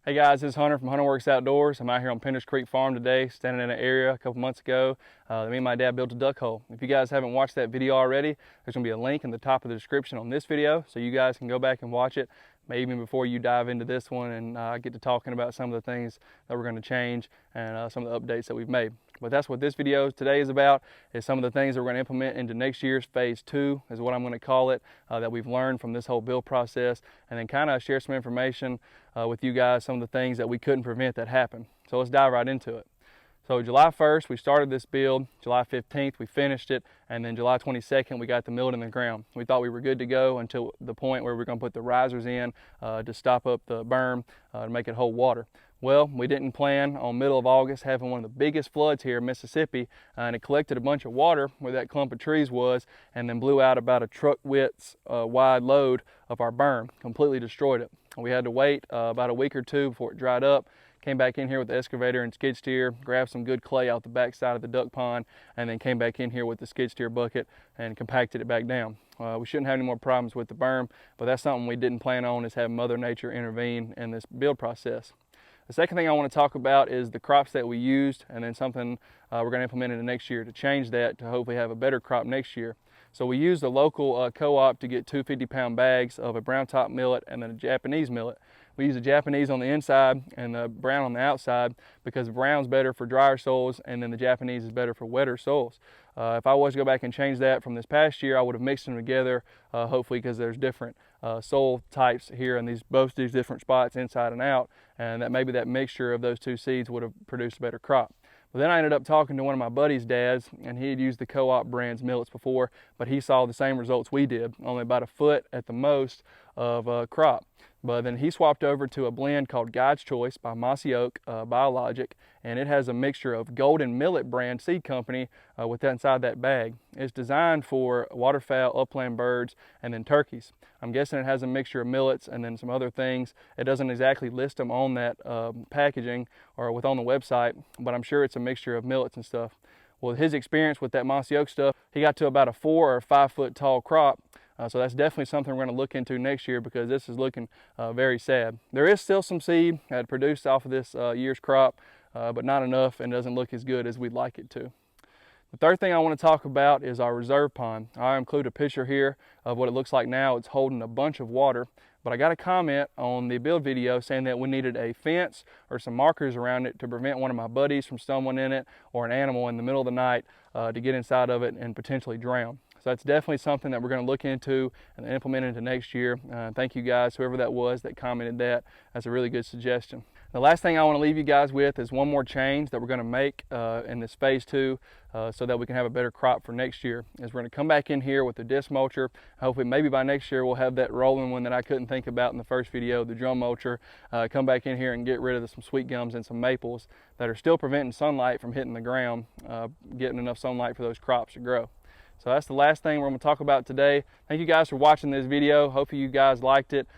Hey guys, this is Hunter from Hunter Works Outdoors. I'm out here on Penders Creek Farm today, standing in an area a couple months ago that me and my dad built a duck hole. If you guys haven't watched that video already, there's going to be a link in the top of the description on this video, so you guys can go back and watch it, maybe even before you dive into this one and get to talking about some of the things that we're going to change and some of the updates that we've made. But that's what this video today is about, is some of the things that we're going to implement into next year's phase 2 is what I'm going to call it, that we've learned from this whole build process, and then kind of share some information with you guys, some of the things that we couldn't prevent that happened. So let's dive right into it. So July 1st, we started this build. July 15th, we finished it. And then July 22nd, we got the millet in the ground. We thought we were good to go until the point where we're going to put the risers in to stop up the berm to make it hold water. Well, we didn't plan on middle of August having one of the biggest floods here in Mississippi, and it collected a bunch of water where that clump of trees was and then blew out about a truck width wide load of our berm, completely destroyed it. We had to wait about a week or two before it dried up. Came back in here with the excavator and skid steer, grabbed some good clay out the back side of the duck pond, and then came back in here with the skid steer bucket and compacted it back down. We shouldn't have any more problems with the berm, but that's something we didn't plan on, is have Mother Nature intervene in this build process. The second thing I want to talk about is the crops that we used, and then something we're going to implement in the next year to change that to hopefully have a better crop next year. So we used the local co-op to get 2 50-pound bags of a brown top millet and then a Japanese millet. We use the Japanese on the inside and the brown on the outside because the brown's better for drier soils and then the Japanese is better for wetter soils. If I was to go back and change that from this past year, I would have mixed them together, hopefully, because there's different soil types here in both these different spots inside and out, and that maybe that mixture of those two seeds would have produced a better crop. But then I ended up talking to one of my buddy's dads, and he had used the co-op brand's millets before, but he saw the same results we did, only about a foot at the most of crop. But then he swapped over to a blend called God's Choice by Mossy Oak Biologic, and it has a mixture of Golden Millet brand seed company with that inside that bag. It's designed for waterfowl, upland birds, and then turkeys. I'm guessing it has a mixture of millets and then some other things. It doesn't exactly list them on that packaging or on the website, but I'm sure it's a mixture of millets and stuff. Well, his experience with that Mossy Oak stuff, he got to about a 4 or 5 foot tall crop. So that's definitely something we're going to look into next year, because this is looking very sad. There is still some seed that produced off of this year's crop, but not enough, and doesn't look as good as we'd like it to. The third thing I want to talk about is our reserve pond. I include a picture here of what it looks like now. It's holding a bunch of water, but I got a comment on the build video saying that we needed a fence or some markers around it to prevent one of my buddies from stumbling in it or an animal in the middle of the night to get inside of it and potentially drown. So that's definitely something that we're going to look into and implement into next year. Thank you guys, whoever that was that commented that. That's a really good suggestion. The last thing I want to leave you guys with is one more change that we're going to make in this phase 2 so that we can have a better crop for next year. Is we're going to come back in here with the disc mulcher. Hopefully maybe by next year we'll have that rolling one that I couldn't think about in the first video, the drum mulcher. Come back in here and get rid of some sweet gums and some maples that are still preventing sunlight from hitting the ground, getting enough sunlight for those crops to grow. So that's the last thing we're going to talk about today. Thank you guys for watching this video. Hopefully you guys liked it.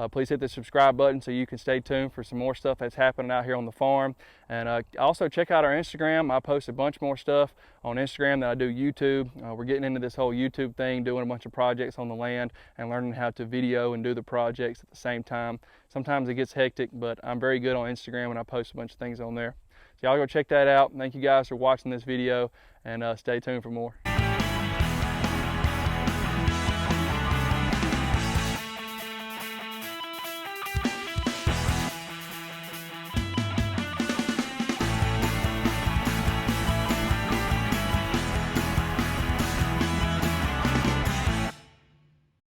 Please hit the subscribe button so you can stay tuned for some more stuff that's happening out here on the farm. And also check out our Instagram. I post a bunch more stuff on Instagram than I do YouTube. We're getting into this whole YouTube thing, doing a bunch of projects on the land and learning how to video and do the projects at the same time. Sometimes it gets hectic, but I'm very good on Instagram and I post a bunch of things on there. So y'all go check that out. Thank you guys for watching this video, and stay tuned for more.